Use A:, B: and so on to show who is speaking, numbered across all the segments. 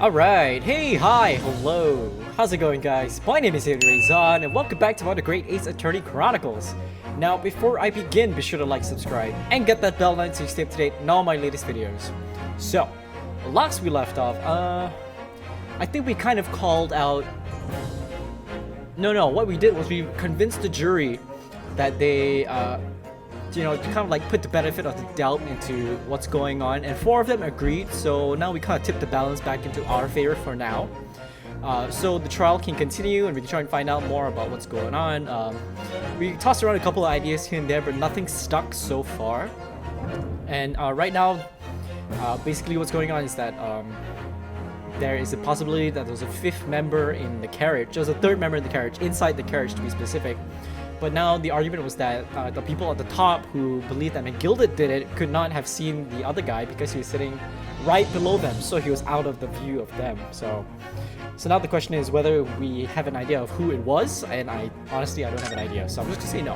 A: Alright, hey, hi, hello. How's it going, guys? My name is ZetaRayZod, and welcome back to another Great Ace Attorney Chronicles. Now, before I begin, be sure to like, subscribe, and get that bell icon so you stay up to date on all my latest videos. So, last we left off, I think we kind of called out... No, what we did was we convinced the jury that they, kind of like put the benefit of the doubt into what's going on, and 4 of them agreed, so now we kind of tipped the balance back into our favor for now. So the trial can continue and we can try and find out more about what's going on. We tossed around a couple of ideas here and there, but nothing stuck so far. And right now, basically what's going on is that there is a possibility that there's a 5th member in the carriage. There's a 3rd member in the carriage, inside the carriage to be specific. But now the argument was that the people at the top who believed that McGilded did it could not have seen the other guy because he was sitting right below them, so he was out of the view of them. So now the question is whether we have an idea of who it was, and honestly I don't have an idea, so I'm just gonna say no.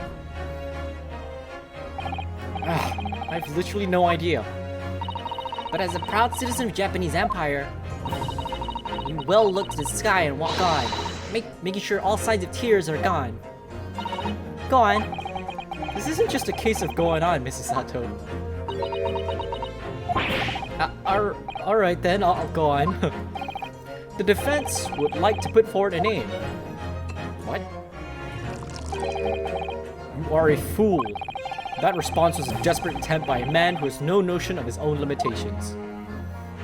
A: I have literally no idea.
B: But as a proud citizen of Japanese Empire, you will look to the sky and walk on, making sure all signs of tears are gone. Go on.
A: This isn't just a case of going on, Mrs. Sato. Alright then, I'll go on. The defense would like to put forward a name. What? You are a fool. That response was a desperate attempt by a man who has no notion of his own limitations.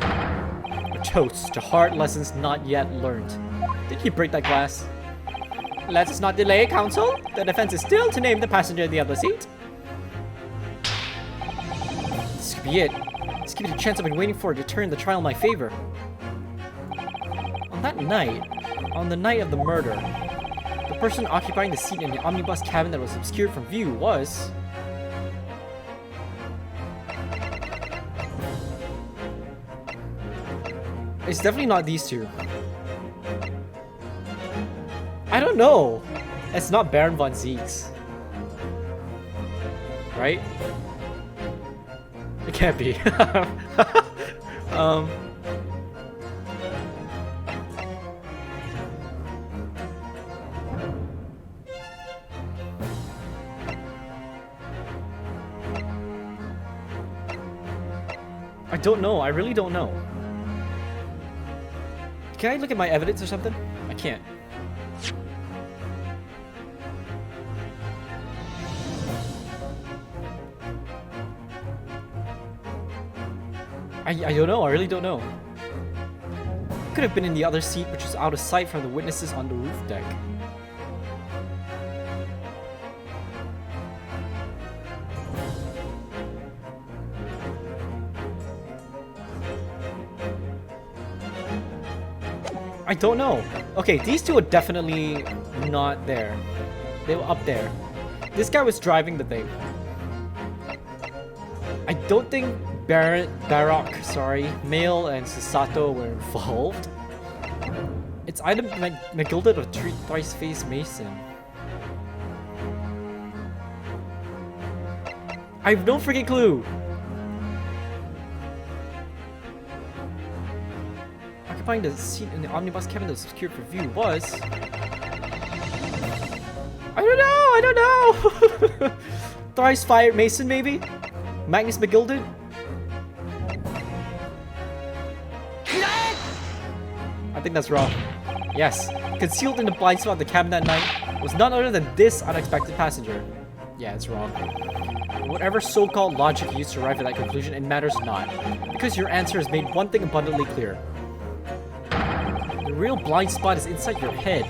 A: A toast to hard lessons not yet learned. Did you break that glass? Let us not delay, counsel. The defense is still to name the passenger in the other seat. This could be it. This could be the chance I've been waiting for to turn the trial in my favor. On that night, on the night of the murder, the person occupying the seat in the omnibus cabin that was obscured from view was... It's definitely not these two. I don't know. It's not Baron von Zieks. Right? It can't be. I don't know. I really don't know. Can I look at my evidence or something? I can't. I don't know, I really don't know. Could have been in the other seat, which was out of sight from the witnesses on the roof deck. I don't know. Okay, these two are definitely not there. They were up there. This guy was driving the thing. I don't think Baroque, Mail and Susato were involved. It's either McGilded or Thrice-Faced Mason. I have no freaking clue. Occupying the seat in the omnibus cabin that was secured for view was... I don't know! Thrice-Fired Mason, maybe? Magnus McGilded? I think that's wrong. Yes, concealed in the blind spot of the cabin that night was none other than this unexpected passenger. Yeah, it's wrong. Whatever so-called logic you used to arrive at that conclusion, it matters not, because your answer has made one thing abundantly clear. The real blind spot is inside your head,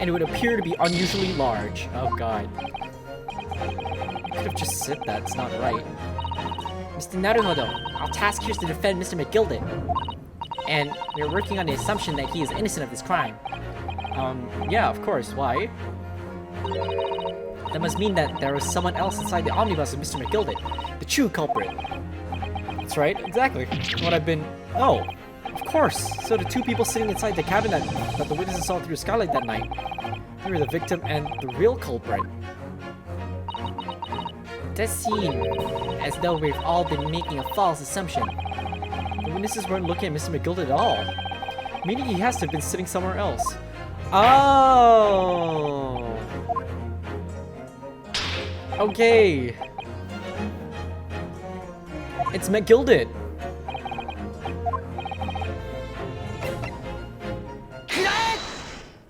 A: and it would appear to be unusually large. Oh god. You could have just said that, it's not right.
B: Mr. Naruhodo, our task here is to defend Mr. McGilded. And we're working on the assumption that he is innocent of this crime.
A: Yeah, of course. Why?
B: That must mean that there was someone else inside the omnibus with Mr. McGilded, the true culprit.
A: That's right, exactly. What I've been... Oh, of course. So the 2 people sitting inside the cabin that the witnesses saw through the skylight that night, they were the victim and the real culprit.
B: It does seem as though we've all been making a false assumption.
A: The witnesses weren't looking at Mr. McGilded at all. Meaning he has to have been sitting somewhere else. Oh. Okay. It's McGilded.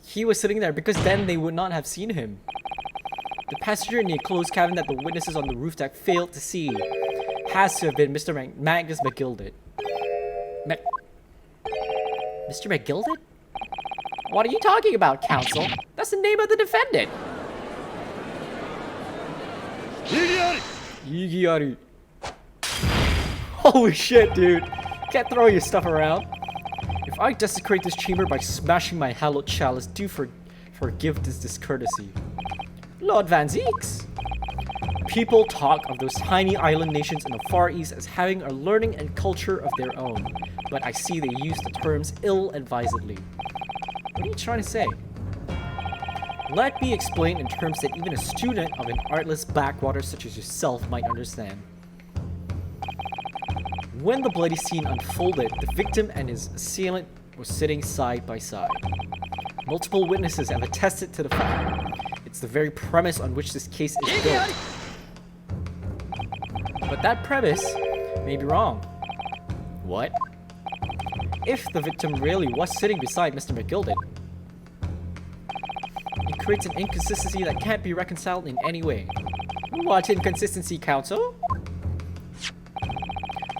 A: He was sitting there because then they would not have seen him. The passenger in the enclosed cabin that the witnesses on the roof deck failed to see has to have been Mr. Magnus McGilded.
B: Mr. McGilded? What are you talking about, counsel? That's the name of the defendant.
A: Yigiari. Holy shit, dude. Can't throw your stuff around. If I desecrate this chamber by smashing my hallowed chalice, do forgive this discourtesy. Lord Van Zeeks. People talk of those tiny island nations in the Far East as having a learning and culture of their own, but I see they use the terms ill-advisedly. What are you trying to say? Let me explain in terms that even a student of an artless backwater such as yourself might understand. When the bloody scene unfolded, the victim and his assailant were sitting side by side. Multiple witnesses have attested to the fact. It's the very premise on which this case is built. But that premise may be wrong. What? If the victim really was sitting beside Mr. McGilded, it creates an inconsistency that can't be reconciled in any way. What inconsistency, counsel?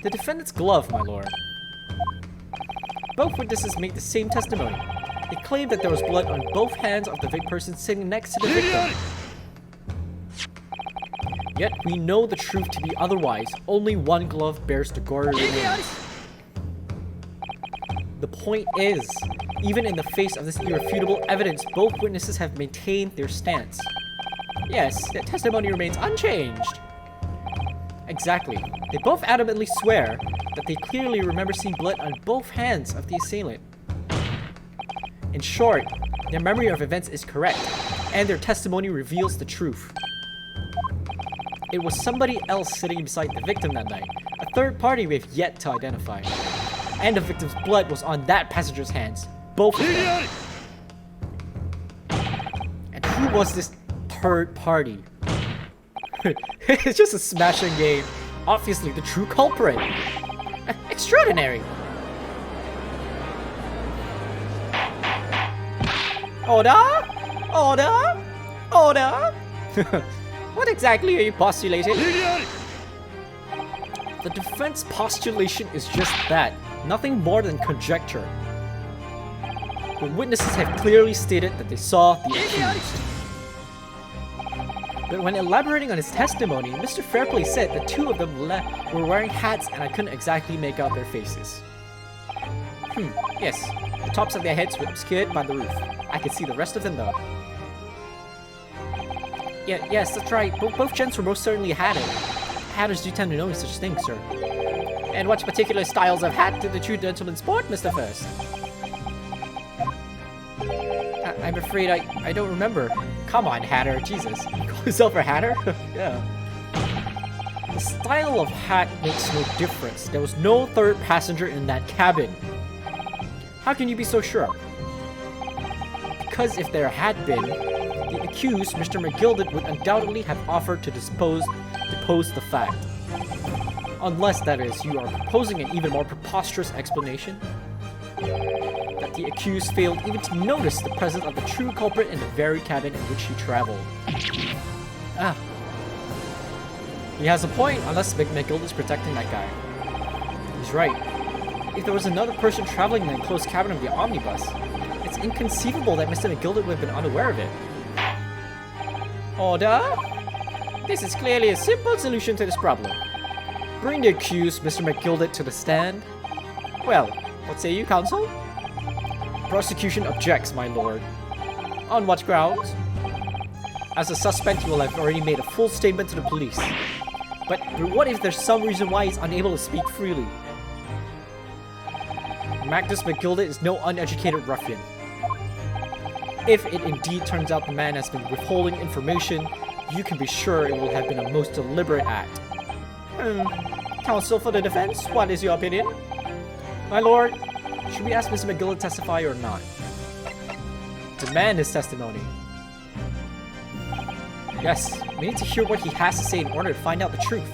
A: The defendant's glove, my lord. Both witnesses made the same testimony. They claimed that there was blood on both hands of the person sitting next to the victim. Yet we know the truth to be otherwise. Only one glove bears the gory remains. The point is, even in the face of this irrefutable evidence, both witnesses have maintained their stance. Yes, their testimony remains unchanged. Exactly. They both adamantly swear that they clearly remember seeing blood on both hands of the assailant. In short, their memory of events is correct, and their testimony reveals the truth. It was somebody else sitting beside the victim that night, a third party we have yet to identify. And the victim's blood was on that passenger's hands, both of them. And who was this third party? It's just a smashing game. Obviously, the true culprit.
B: Extraordinary.
A: Order? Order? Order?
B: What exactly are you postulating?
A: The defense postulation is just that. Nothing more than conjecture. The witnesses have clearly stated that they saw the accused. But when elaborating on his testimony, Mr. Fairplay said the two of them were wearing hats and I couldn't exactly make out their faces. Yes, the tops of their heads were obscured by the roof. I could see the rest of them though. Yes, that's right. Both gents were most certainly hatted. Hatters do tend to know such things, sir.
B: And what particular styles of hat did the two gentlemen sport, Mr. First?
A: I'm afraid I don't remember.
B: Come on, Hatter. Jesus.
A: You call yourself a hatter? Yeah. The style of hat makes no difference. There was no third passenger in that cabin. How can you be so sure? Because if there had been, the accused, Mr. McGilded, would undoubtedly have offered to depose the fact. Unless, that is, you are proposing an even more preposterous explanation. That the accused failed even to notice the presence of the true culprit in the very cabin in which he traveled. Ah. He has a point, unless McGilded is protecting that guy. He's right. If there was another person traveling in the enclosed cabin of the omnibus, it's inconceivable that Mr. McGilded would have been unaware of it. Order?
B: This is clearly a simple solution to this problem.
A: Bring the accused, Mr. McGilded, to the stand.
B: Well, what say you, counsel?
A: Prosecution objects, my lord.
B: On what grounds?
A: As a suspect, you will have already made a full statement to the police. But what if there's some reason why he's unable to speak freely? Magnus McGilded is no uneducated ruffian. If it indeed turns out the man has been withholding information, you can be sure it will have been a most deliberate act.
B: Counsel for the defense, what is your opinion?
A: My lord, Should we ask Mr. McGill to testify or not? Demand his testimony. Yes, we need to hear what he has to say in order to find out the truth.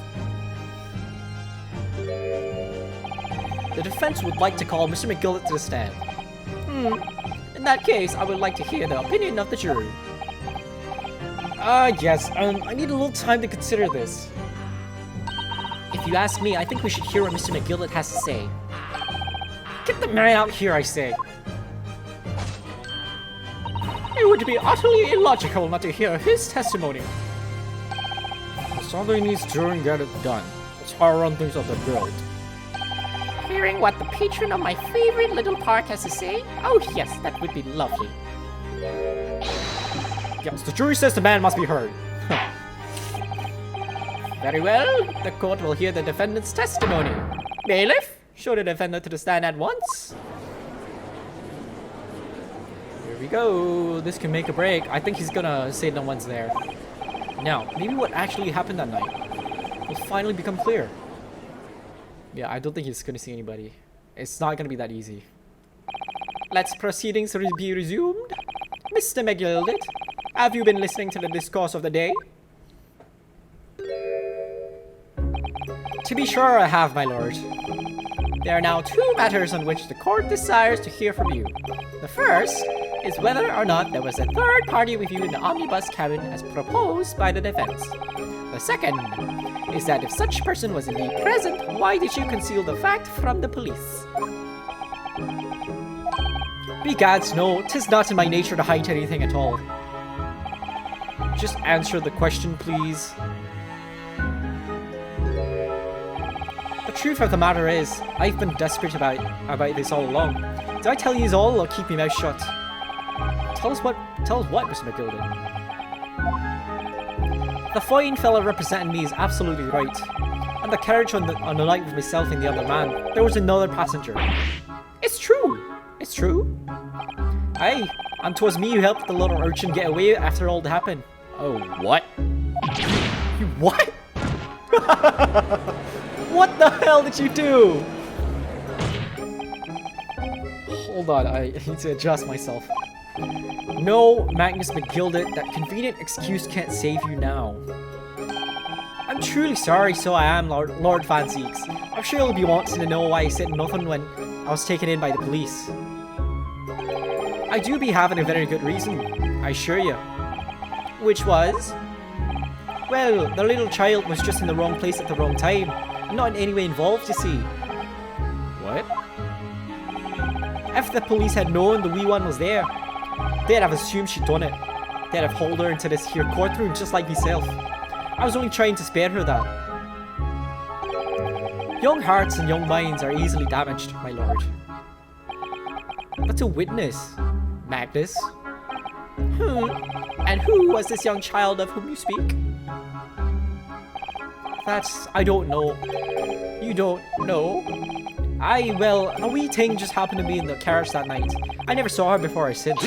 A: The defense would like to call Mr. McGill to the stand. In that case, I would like to hear the opinion of the jury. Yes, I need a little time to consider this.
B: If you ask me, I think we should hear what Mr. McGill has to say.
A: Get the man out here, I say. It would be utterly illogical not to hear his testimony. Somebody needs to get it done. That's how I run things up the world.
B: Hearing what the patron of my favorite little park has to say? Oh yes, that would be lovely.
A: Yes, the jury says the man must be heard.
B: Very well, the court will hear the defendant's testimony. Bailiff, show the defendant to the stand at once.
A: Here we go. This can make a break. I think he's gonna say no one's there. Now, maybe what actually happened that night will finally become clear. Yeah, I don't think he's gonna see anybody. It's not gonna be that easy. Let's proceedings be resumed. Mr. McGilded, have you been listening to the discourse of the day? To be sure I have, my lord. There are now two matters on which the court desires to hear from you. The first is whether or not there was a third party with you in the omnibus cabin as proposed by the defense. The second is that if such person was indeed present, why did you conceal the fact from the police? Begads, no, 'tis not in my nature to hide anything at all. Just answer the question, please. The truth of the matter is, I've been desperate about this all along. Did I tell you all or keep my mouth shut? Tell us what, Mr. McGilden? The fine fella representing me is absolutely right. On the carriage on the night with myself and the other man, there was another passenger. It's true! It's true? Aye, and 'twas me who helped the little urchin get away after all that happened. Oh, what? You what? What the hell did you do? Hold on, I need to adjust myself. No, Magnus McGilded, that convenient excuse can't save you now. I'm truly sorry, so I am, Lord Fanseeks. I'm sure you'll be wanting to know why I said nothing when I was taken in by the police. I do be having a very good reason, I assure you. Which was? Well, the little child was just in the wrong place at the wrong time. Not in any way involved, you see. What? If the police had known the wee one was there, they'd have assumed she'd done it. They'd have hauled her into this here courtroom just like myself. I was only trying to spare her that. Young hearts and young minds are easily damaged, my lord. But to witness, Magnus. And who was this young child of whom you speak? That's... I don't know. You don't know? Well, a wee thing just happened to be in the carriage that night. I never saw her before I since.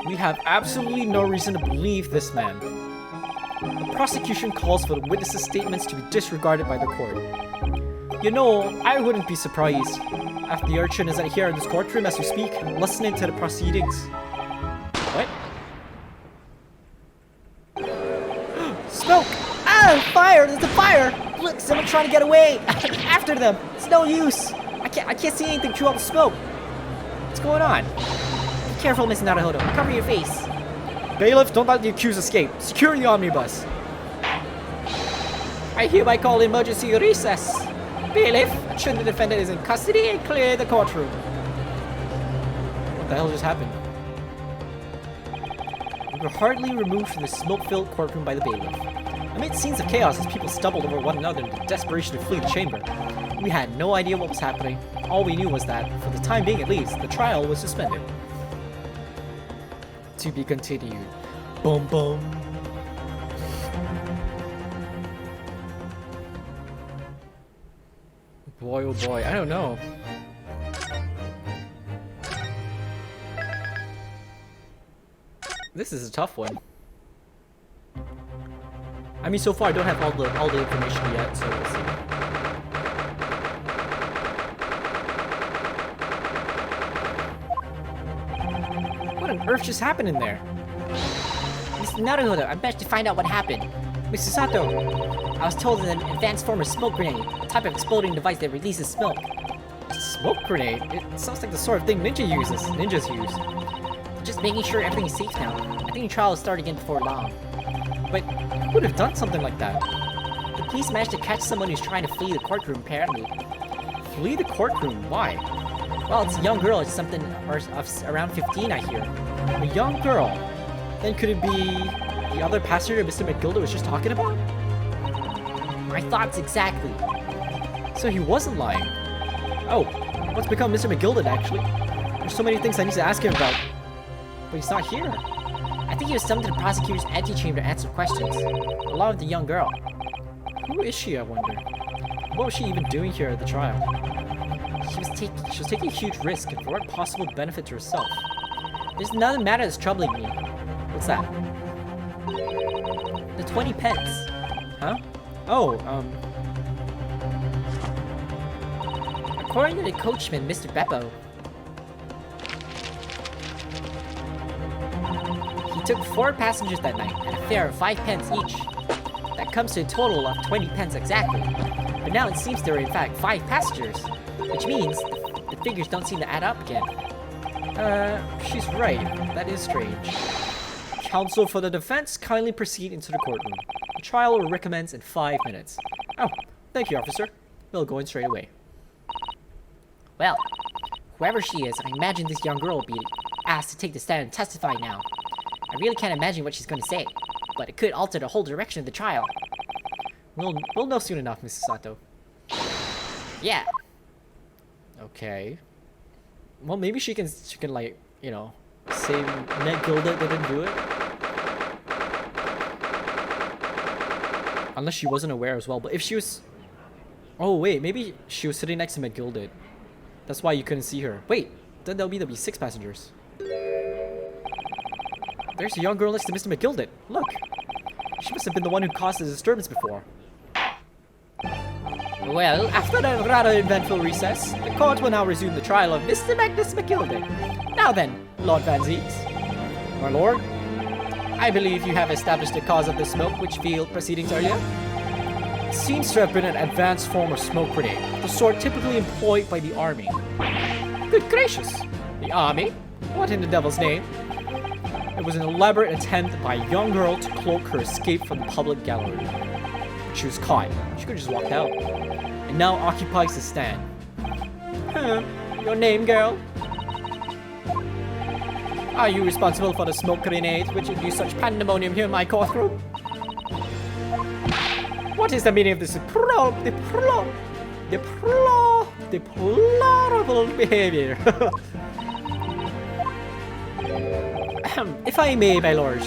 A: We have absolutely no reason to believe this man. The prosecution calls for the witness's statements to be disregarded by the court. You know, I wouldn't be surprised if the urchin isn't here in this courtroom as we speak, listening to the proceedings. What? Smoke! Ah! Fire! There's a fire! Look, someone's trying to get away! After them! It's no use! I can't see anything through all the smoke! What's going on?
B: Be careful, Miss Naruhodo. Cover your face.
A: Bailiff, don't let the accused escape. Secure the omnibus.
B: I hereby call emergency recess. Bailiff, ensure the defendant is in custody and clear the courtroom.
A: What the hell just happened? We were hardly removed from the smoke-filled courtroom by the bailiff. Amid scenes of chaos as people stumbled over one another in the desperation to flee the chamber. We had no idea what was happening. All we knew was that, for the time being at least, the trial was suspended. To be continued. Boom boom. Boy oh boy, I don't know. This is a tough one. I mean, so far I don't have all the information yet, so we'll see. What on earth just happened in there?
B: Mr. Naruhodo, I'm best to find out what happened.
A: Mr. Sato,
B: I was told that an advanced form of smoke grenade, a type of exploding device that releases smoke.
A: smoke grenade? It sounds like the sort of thing ninjas use.
B: Just making sure everything is safe now. I think the trial will start again before long.
A: But who would have done something like that?
B: The police managed to catch someone who's trying to flee the courtroom, apparently.
A: Flee the courtroom? Why?
B: Well, it's a young girl. It's something around 15, I hear.
A: A young girl? Then could it be the other passenger Mr. McGilda was just talking about?
B: My thoughts exactly.
A: So he wasn't lying. Oh, what's become Mr. McGilda, actually? There's so many things I need to ask him about. But he's not here.
B: I think he was summoned to the prosecutor's antechamber to answer questions, along with the young girl.
A: Who is she, I wonder? What was she even doing here at the trial? She was taking a huge risk and for what possible benefit to herself.
B: There's another matter that's troubling me.
A: What's that?
B: The 20 pence.
A: Huh? Oh,
B: According to the coachman, Mr. Beppo, he took 4 passengers that night at a fare of 5 pence each. That comes to a total of 20 pence exactly. But now it seems there are in fact 5 passengers, which means the figures don't seem to add up again.
A: She's right. That is strange. Counsel for the defense, kindly proceed into the courtroom. The trial will recommence in 5 minutes. Oh, thank you, officer. We'll go in straight away.
B: Well, whoever she is, I imagine this young girl will be asked to take the stand and testify now. I really can't imagine what she's going to say, but it could alter the whole direction of the trial.
A: We'll know soon enough, Mrs. Sato.
B: Yeah.
A: Okay. Well, maybe she can like, you know, say McGilda didn't do it. Unless she wasn't aware as well. But if she was... Oh, wait. Maybe she was sitting next to McGilda. That's why you couldn't see her. Wait. Then there'll be 6 passengers. There's a young girl next to Mr. McGilda. Look. She must have been the one who caused the disturbance before. Well, after a rather eventful recess, the court will now resume the trial of Mr. Magnus McGilda. Now then, Lord Van Zieks. My lord, I believe you have established the cause of the smoke which field proceedings earlier. It seems to have been an advanced form of smoke grenade, the sort typically employed by the army. Good gracious! The army? What in the devil's name? It was an elaborate attempt by a young girl to cloak her escape from the public gallery. She was caught. She could have just walked out. And now occupies the stand. Your name, girl? Are you responsible for the smoke grenade which induced such pandemonium here in my courtroom? What is the meaning of this deplorable behavior? If I may, my lord.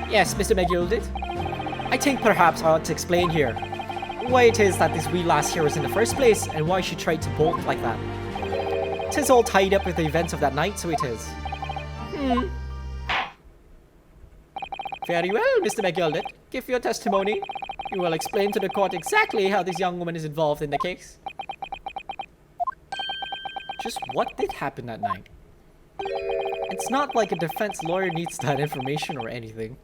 A: Yes, Mr. McGilda. I think perhaps I ought to explain here why it is that this wee lass here was in the first place and why she tried to bolt like that. 'Tis all tied up with the events of that night, so it is. Very well, Mr. McGilda. Give your testimony. You will explain to the court exactly how this young woman is involved in the case. Just what did happen that night? It's not like a defense lawyer needs that information or anything.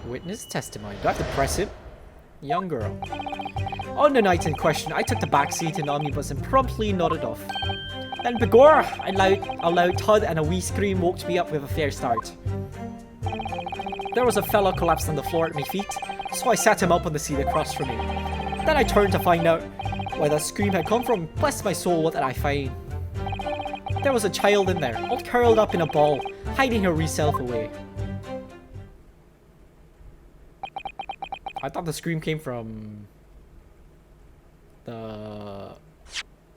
A: Witness testimony. Do I have to press it? Young girl. On the night in question, I took the back seat in the omnibus and promptly nodded off. Then begore, a loud thud and a wee scream woke me up with a fair start. There was a fellow collapsed on the floor at my feet, so I sat him up on the seat across from me. Then I turned to find out where that scream had come from. Bless my soul, what did I find? There was a child in there, all curled up in a ball, hiding her wee self away. I thought the scream came from the...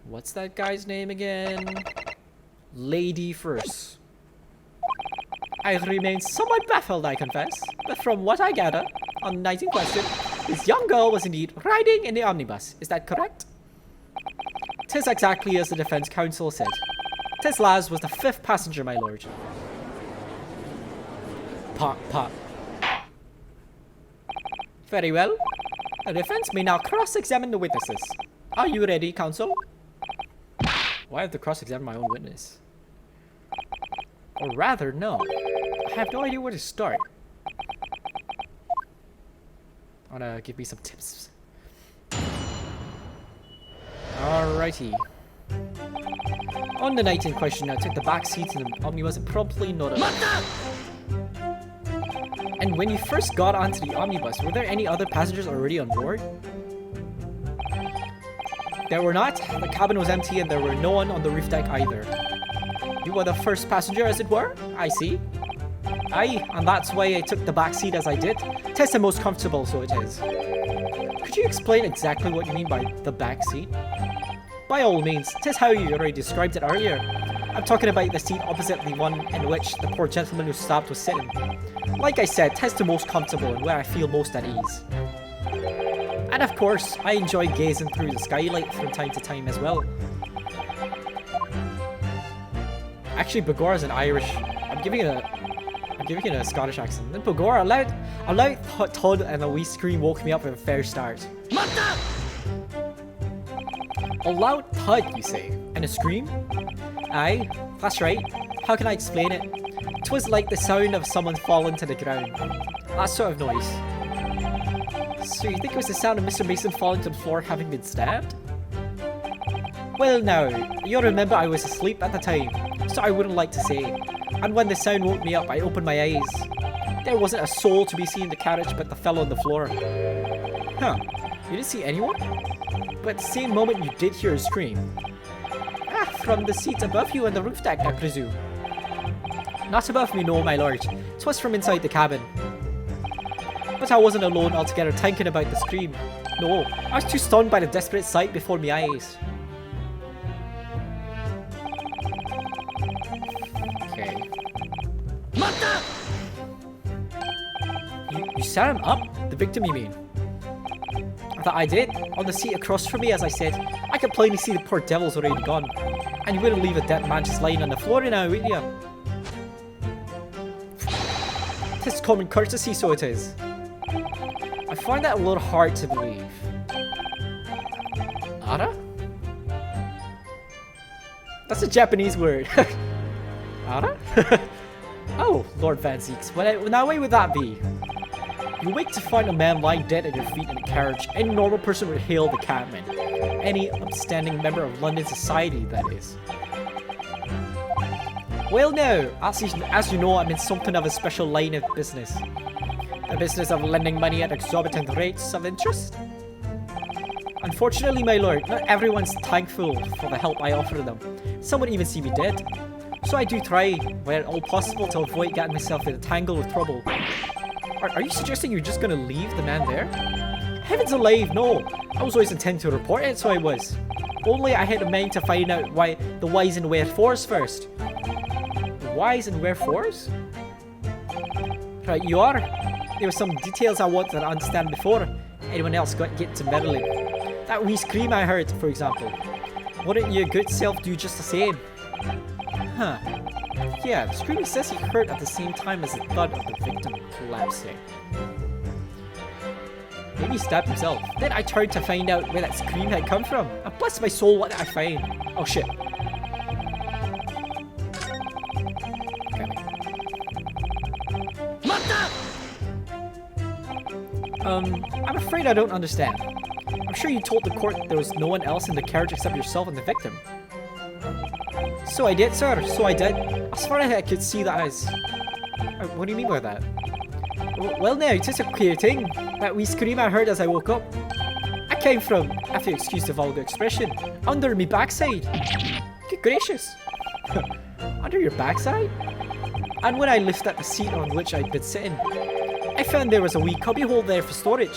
A: What's that guy's name again? Lady First. I remain somewhat baffled, I confess, but from what I gather, on the night in question, this young girl was indeed riding in the omnibus. Is that correct? 'Tis exactly as the defense counsel said. Tis Laz was the 5th passenger, my lord. Pop, pop. Very well. The defense may now cross-examine the witnesses. Are you ready, counsel? Why have to cross-examine my own witness? Or rather, no. I have no idea where to start. Wanna give me some tips? Alrighty. On the night in question, I took the back seat in the omnibus and promptly nodded. And when you first got onto the omnibus, were there any other passengers already on board? There were not. The cabin was empty and there were no one on the roof deck either. You were the first passenger, as it were? I see. Aye, and that's why I took the back seat as I did. 'Tis the most comfortable, so it is. Could you explain exactly what you mean by the back seat? By all means, 'tis how you already described it earlier. I'm talking about the seat opposite the one in which the poor gentleman who stopped was sitting. Like I said, 'tis the most comfortable and where I feel most at ease. And of course, I enjoy gazing through the skylight from time to time as well. Actually, Bagor is an Irish. I'm giving it a Scottish accent. Then Bagor, a loud thud and a wee scream woke me up with a fair start. A loud thud, you say? And a scream? Aye, that's right. How can I explain it? 'Twas like the sound of someone falling to the ground. That sort of noise. So you think it was the sound of Mr. Mason falling to the floor having been stabbed? Well now, you'll remember I was asleep at the time, so I wouldn't like to say. And when the sound woke me up, I opened my eyes. There wasn't a soul to be seen in the carriage but the fellow on the floor. Huh, you didn't see anyone? But at the same moment you did hear a scream. Ah, from the seat above you on the roof deck, I presume. Not above me, no, my lord. 'Twas from inside the cabin. But I wasn't alone altogether thinking about the scream. No, I was too stunned by the desperate sight before my eyes. Okay. You set him up? The victim, you mean? That I did. On the seat across from me, as I said. I could plainly see the poor devil's already gone. And you wouldn't leave a dead man just lying on the floor now, would you? 'Tis common courtesy, so it is. I find that a little hard to believe. Ara? That's a Japanese word. Ara? Oh, Lord Van Zeeks, now why would that be? You wake to find a man lying dead at your feet in a carriage. Any normal person would hail the cabman. Any upstanding member of London society, that is. Well now, as you know, I'm in something of a special line of business. The business of lending money at exorbitant rates of interest. Unfortunately, my lord, not everyone's thankful for the help I offer them. Some would even see me dead. So I do try, where at all possible, to avoid getting myself in a tangle of trouble. Are you suggesting you're just gonna leave the man there? Heavens alive, no! I was always intending to report it, so I was. Only I had a mind to find out why the whys and wherefores first. The whys and wherefores? Right, you are. There were some details I wanted to understand before anyone else get to meddling. That wee scream I heard, for example. Wouldn't your good self do just the same? Huh. Yeah, the scream says he heard at the same time as the thud of the victim collapsing. Maybe he stabbed himself. Then I turned to find out where that scream had come from. And bless my soul, what did I find? Oh shit. I'm afraid I don't understand. I'm sure you told the court there was no one else in the carriage except yourself and the victim. So I did, sir. So I did. As far as I could see that as... What do you mean by that? Well now, it's just a queer thing. That wee scream I heard as I woke up. I came from, if you excuse the vulgar expression, under me backside. Good gracious. Under your backside? And when I lifted the seat on which I'd been sitting, I found there was a wee cubbyhole there for storage.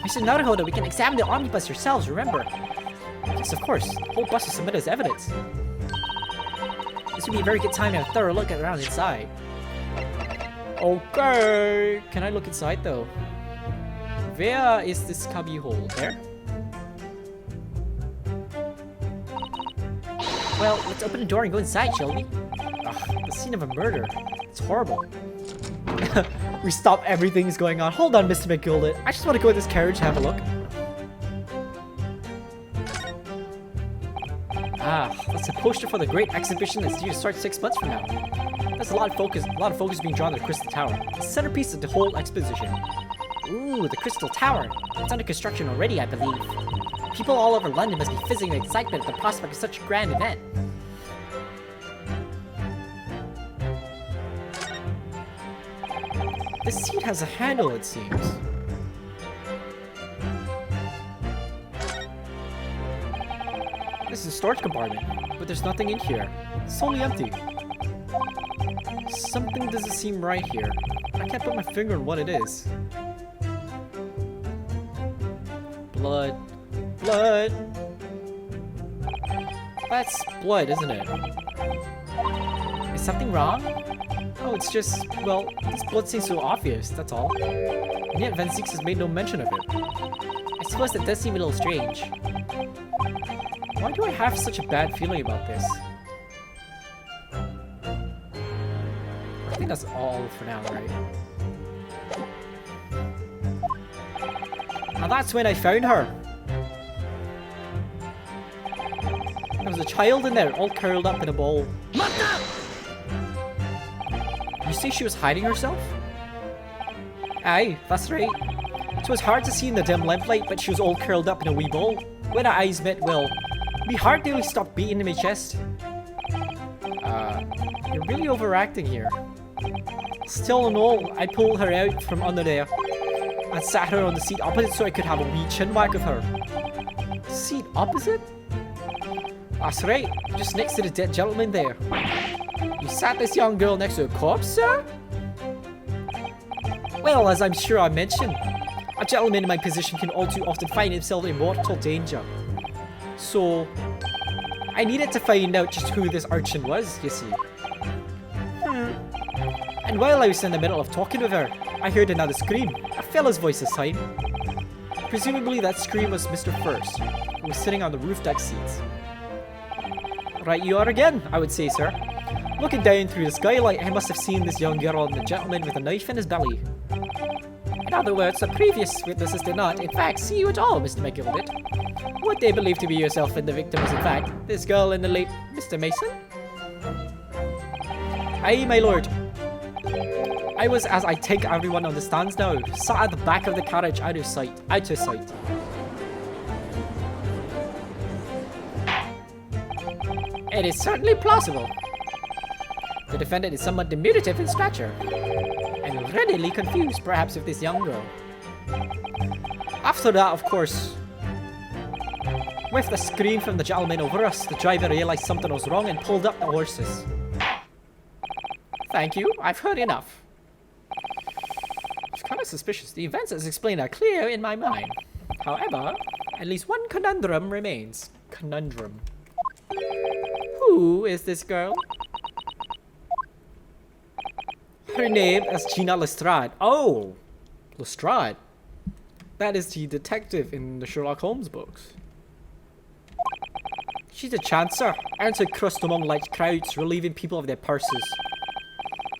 A: Mr. Naruhodo, we can examine the omnibus yourselves, remember? Yes, of course. The whole bus is submitted as evidence. This would be a very good time to have a thorough look around inside. Okay. Can I look inside though? Where is this cubbyhole? There? Well, let's open the door and go inside, shall we? Ugh, the scene of a murder. It's horrible. We stop everything's going on. Hold on, Mr. McGildet. I just want to go in this carriage and have a look. Ah, that's a poster for the great exhibition that's due to start 6 months from now. There's a lot of focus being drawn on the Crystal Tower. It's the centerpiece of the whole exposition. Ooh, the Crystal Tower. It's under construction already, I believe. People all over London must be fizzing with excitement at the prospect of such a grand event. This seat has a handle, it seems. This is a storage compartment, but there's nothing in here. It's totally empty. Something doesn't seem right here. I can't put my finger on what it is. Blood. Blood! That's blood, isn't it? Is something wrong? Oh, it's just, well, this blood seems so obvious, that's all. And yet Van Zieks has made no mention of it. I suppose that does seem a little strange. Why do I have such a bad feeling about this? I think that's all for now, right? And that's when I found her. There was a child in there, all curled up in a ball. You say she was hiding herself? Aye, that's right. It was hard to see in the dim lamplight, but she was all curled up in a wee ball. When our eyes met, well, my heart nearly stopped beating in my chest. You're really overacting here. Still in all, I pulled her out from under there and sat her on the seat opposite so I could have a wee chin whack with her. Seat opposite? That's right, just next to the dead gentleman there. You sat this young girl next to a corpse, sir? Well, as I'm sure I mentioned, a gentleman in my position can all too often find himself in mortal danger. So, I needed to find out just who this urchin was, you see. And while I was in the middle of talking with her, I heard another scream, a fella's voice this time. Presumably that scream was Mr. First, who was sitting on the roof deck seats. Right you are again, I would say, sir. Looking down through the skylight, I must have seen this young girl and the gentleman with a knife in his belly. In other words, the previous witnesses did not, in fact, see you at all, Mr. McGilbert. What they believe to be yourself and the victim is, in fact, this girl and the late Mr. Mason? Aye, my lord. I was, as I take everyone understands now, sat at the back of the carriage out of sight. It is certainly plausible. The defendant is somewhat diminutive in stature, and readily confused perhaps with this young girl. After that, of course, with the scream from the gentleman over us, the driver realized something was wrong and pulled up the horses. Thank you, I've heard enough. It's kind of suspicious. The events as explained are clear in my mind. However, at least one conundrum remains. Conundrum. Who is this girl? Her name is Gina Lestrade. Oh! Lestrade. That is the detective in the Sherlock Holmes books. She's a chancer, earns her crust among large crowds, relieving people of their purses.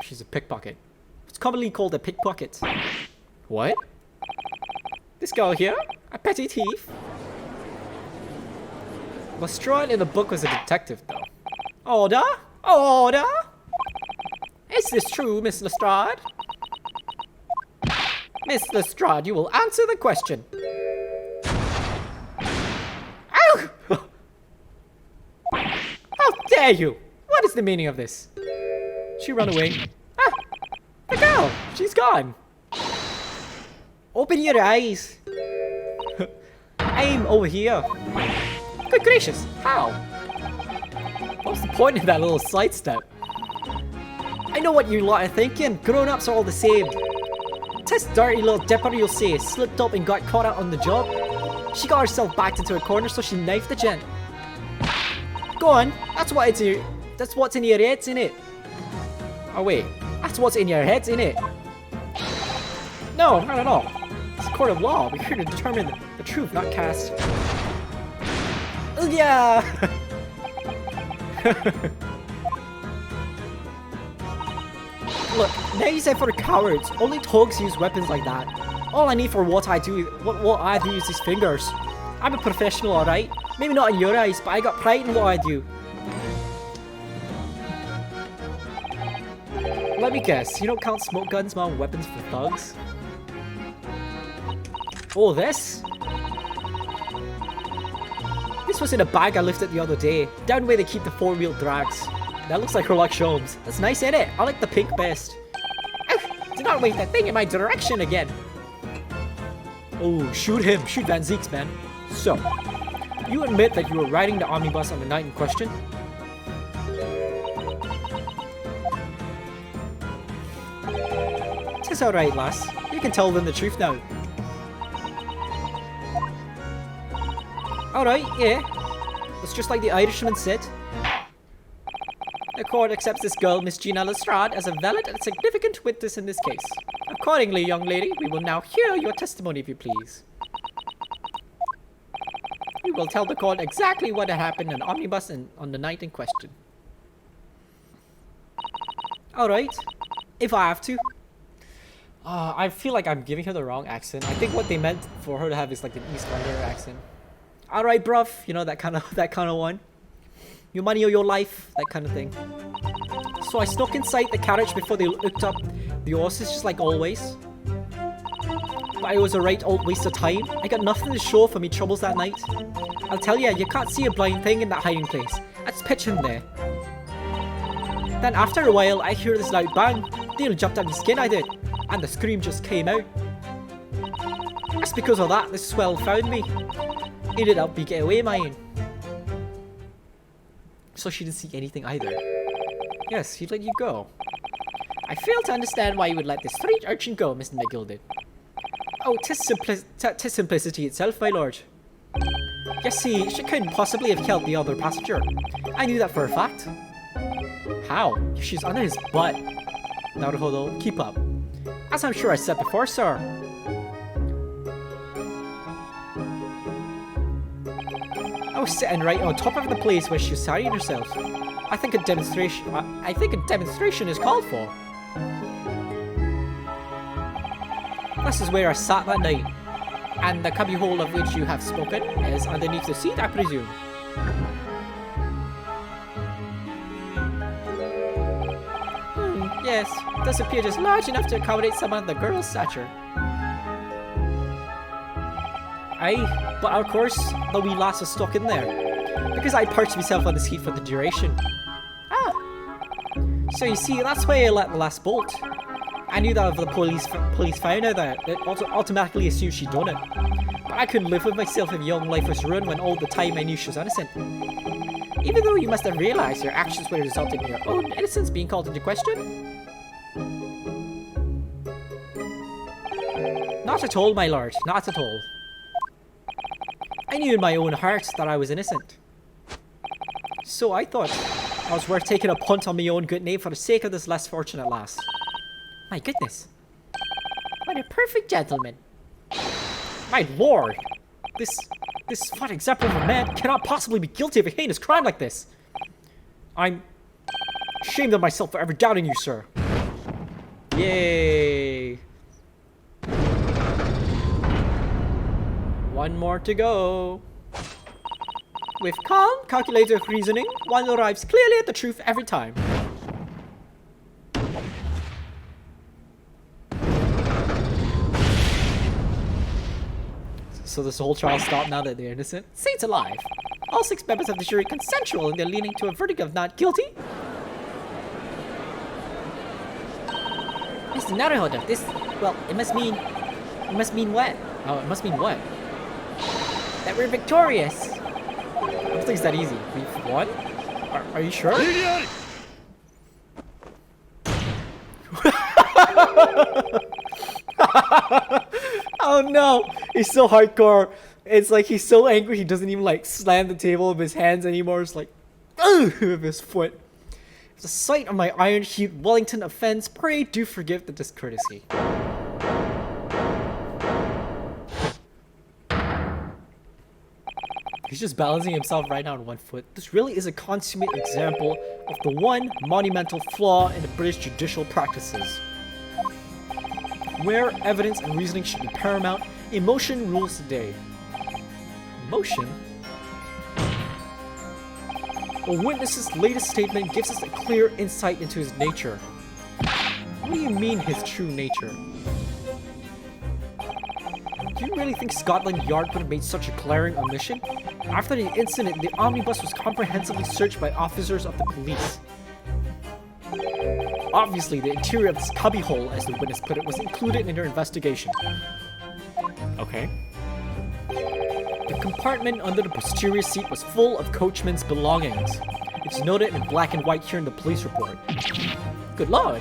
A: She's a pickpocket. It's commonly called a pickpocket. What? This girl here? A petty thief? Lestrade in the book was a detective, though. Order? Order? Is this true, Miss Lestrade? Miss Lestrade, you will answer the question. Ow! How dare you? What is the meaning of this? She ran away. Ah! The girl! She's gone! Open your eyes! I'm over here. Good gracious, how? What's the point of that little sidestep? I know what you lot are thinking. Grown-ups are all the same. This dirty little dipper, you'll say, slipped up and got caught out on the job. She got herself backed into a corner, so she knifed the gent. Go on, that's what's in your heads, innit? Oh wait, that's what's in your heads, innit? No, not at all. It's a court of law. We're here to determine the truth, not cast. Oh yeah! Look, now you said for the cowards, only togs use weapons like that. All I need for what I do is these fingers. I'm a professional, alright? Maybe not in your eyes, but I got pride in what I do. Let me guess, you don't count smoke guns among weapons for thugs? Oh, this? This was in a bag I lifted the other day, down where they keep the four-wheel drags. That looks like Herlock Sholmes. That's nice, ain't it? I like the pink best.
B: Ow! Do not wave that thing in my direction again!
A: Oh, shoot him. Shoot Van Zeeks, man. So, you admit that you were riding the omnibus on the night in question? Tis alright, lass. You can tell them the truth now. Alright, yeah. It's just like the Irishman said. The court accepts this girl, Miss Gina Lestrade, as a valid and significant witness in this case. Accordingly, young lady, we will now hear your testimony, if you please. You will tell the court exactly what had happened in an omnibus on the night in question. Alright, if I have to. I feel like I'm giving her the wrong accent. I think what they meant for her to have is like an East Londoner accent. Alright, bruv, you know, that kind of one. Your money or your life, that kind of thing. So I snuck inside the carriage before they hooked up the horses, just like always. But it was a right old waste of time. I got nothing to show for me troubles that night. I'll tell ya, you can't see a blind thing in that hiding place. Let's pitch him there. Then after a while, I hear this loud bang. Nearly jumped out of my skin, I did. And the scream just came out. That's because of that, this swell found me. Ended up be get away mine. So she didn't see anything either. Yes, he'd let you go. I fail to understand why you would let this street urchin go, Mr. McGilded. Oh, 'tis simplicity itself, my lord. You see, she couldn't possibly have killed the other passenger. I knew that for a fact. How? She's under his butt. Naruhodo, keep up. As I'm sure I said before, sir. I was sitting right on top of the place where she was carrying herself. I think a demonstration is called for. This is where I sat that night, and the cubbyhole of which you have spoken is underneath the seat, I presume. Yes, it does appear just large enough to accommodate some of the girl's stature. Aye, but of course, the wee lass was stuck in there, because I perched myself on the seat for the duration. Ah, so you see, that's why I let the lass bolt. I knew that if the police found out that, it automatically assumed she'd done it. But I couldn't live with myself if young life was ruined when all the time I knew she was innocent. Even though you must have realized your actions would result in your own innocence being called into question. Not at all, my lord, not at all. I knew in my own heart that I was innocent. So I thought I was worth taking a punt on my own good name for the sake of this less fortunate lass. My goodness. What a perfect gentleman. My lord! This fine example of a man cannot possibly be guilty of a heinous crime like this. I'm ashamed of myself for ever doubting you, sir. Yay! One more to go. With calm, calculated reasoning, one arrives clearly at the truth every time. So this whole trial stopped now that they're innocent? Saints alive! All 6 members of the jury consensual and they're leaning to a verdict of not guilty? Mr. Naruhodo, this... well, it must mean what? Oh, it must mean what? That we're victorious! I don't think it's that easy. We've won? Are you sure? Oh no! He's so hardcore. It's like he's so angry he doesn't even like slam the table with his hands anymore. It's like, ugh, with his foot. It's the sight of my iron-hued Wellington offense. Pray do forgive the discourtesy. He's just balancing himself right now on one foot. This really is a consummate example of the one monumental flaw in the British judicial practices. Where evidence and reasoning should be paramount, emotion rules the day. Emotion? A witness's latest statement gives us a clear insight into his nature. What do you mean, his true nature? Do you really think Scotland Yard would have made such a glaring omission? After the incident, the omnibus was comprehensively searched by officers of the police. Obviously, the interior of this cubbyhole, as the witness put it, was included in their investigation. Okay. The compartment under the posterior seat was full of coachman's belongings. It's noted in black and white here in the police report. Good lord!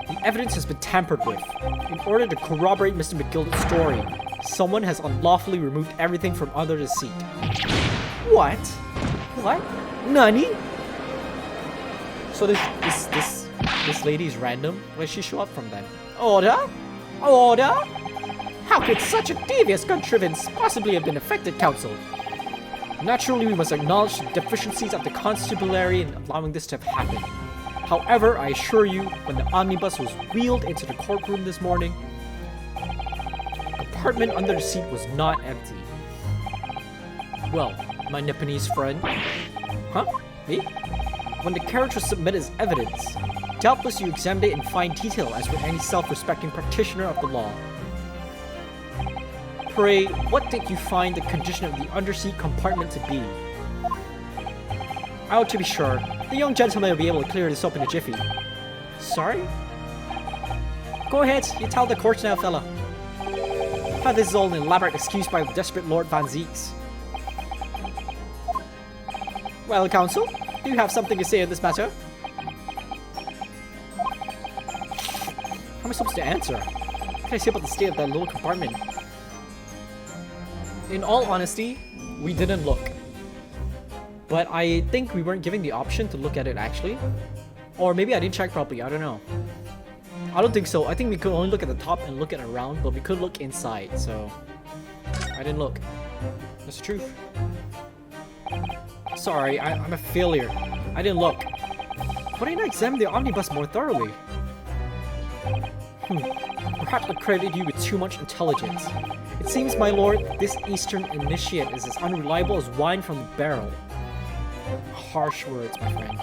A: The evidence has been tampered with. In order to corroborate Mr. McGilder's story, someone has unlawfully removed everything from under the seat. What? What? Nani? So this lady is random? Where did she show up from then? Order? Order? How could such a devious contrivance possibly have been effected, counsel? Naturally, we must acknowledge the deficiencies of the constabulary in allowing this to have happened. However, I assure you, when the omnibus was wheeled into the courtroom this morning, the compartment under the seat was not empty. Well, my Nipponese friend. Huh? Me? When the carriage was submitted as evidence, doubtless you examined it in fine detail as would any self-respecting practitioner of the law. Pray, what did you find the condition of the underseat compartment to be? Oh, to be sure, the young gentleman will be able to clear this up in a jiffy. Sorry? Go ahead, you tell the court now, fella. How this is all an elaborate excuse by the desperate Lord Van Zeeks. Well, counsel, do you have something to say on this matter? How am I supposed to answer? What can I say about the state of that little compartment? In all honesty, we didn't look. But I think we weren't given the option to look at it actually. Or maybe I didn't check properly, I don't know. I don't think so. I think we could only look at the top and look at around, but we could look inside, so I didn't look. That's the truth. Sorry, I'm a failure. I didn't look. Why didn't I examine the omnibus more thoroughly? Perhaps I credited you with too much intelligence. It seems, my lord, this Eastern initiate is as unreliable as wine from the barrel. Harsh words, my friend.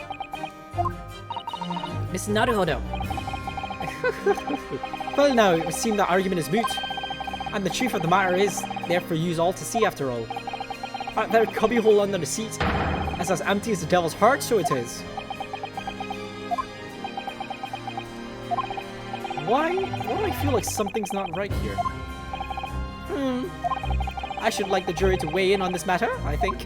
A: Miss Naruhodo. Well now, it would seem that argument is moot. And the truth of the matter is, there for you all to see after all. That cubbyhole under the seat, as empty as the devil's heart, so it is. Why do I feel like something's not right here? I should like the jury to weigh in on this matter, I think.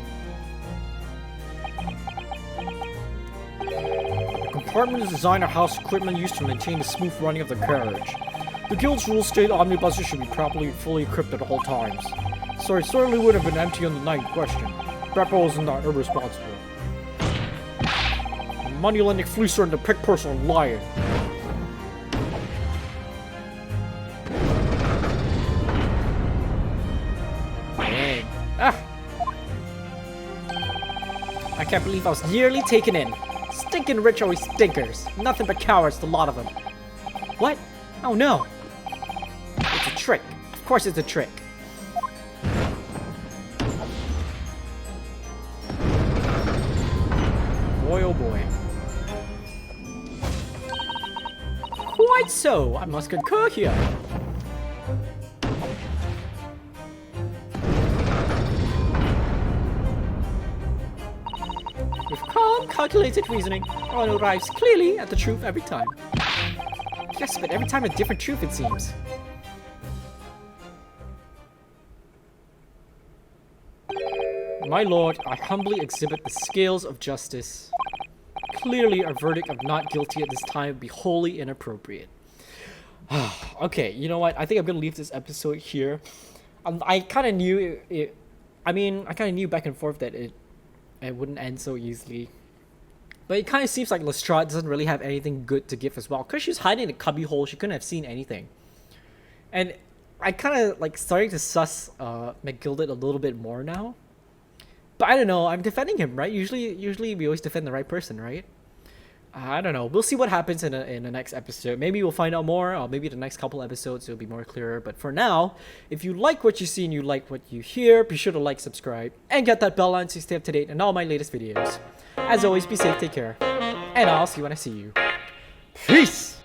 A: The compartment is designed as house equipment used to maintain the smooth running of the carriage. The guild's rules state omnibuses should be properly fully equipped at all times. So it certainly would have been empty on the night in question. Beppo is not irresponsible. The money-lending fleecer and the pick person are lying. I can't believe I was nearly taken in. Stinking rich always stinkers. Nothing but cowards, the lot of them. What? Oh no. It's a trick. Of course it's a trick. Boy oh boy. Quite so, I must concur here. With calm, calculated reasoning, one arrives clearly at the truth every time. Yes, but every time a different truth, it seems. My lord, I humbly exhibit the scales of justice. Clearly, a verdict of not guilty at this time would be wholly inappropriate. Okay, you know what? I think I'm gonna leave this episode here. I kind of knew I kind of knew back and forth that it wouldn't end so easily. But it kind of seems like Lestrade doesn't really have anything good to give as well. Because she's hiding in a cubbyhole, she couldn't have seen anything. And I kind of like starting to suss McGilded a little bit more now. But I don't know, I'm defending him, right? Usually we always defend the right person, right? I don't know. We'll see what happens in the next episode. Maybe we'll find out more, or maybe the next couple episodes it'll be more clearer. But for now, if you like what you see and you like what you hear, be sure to like, subscribe, and get that bell on so you stay up to date on all my latest videos. As always, be safe, take care, and I'll see you when I see you. Peace!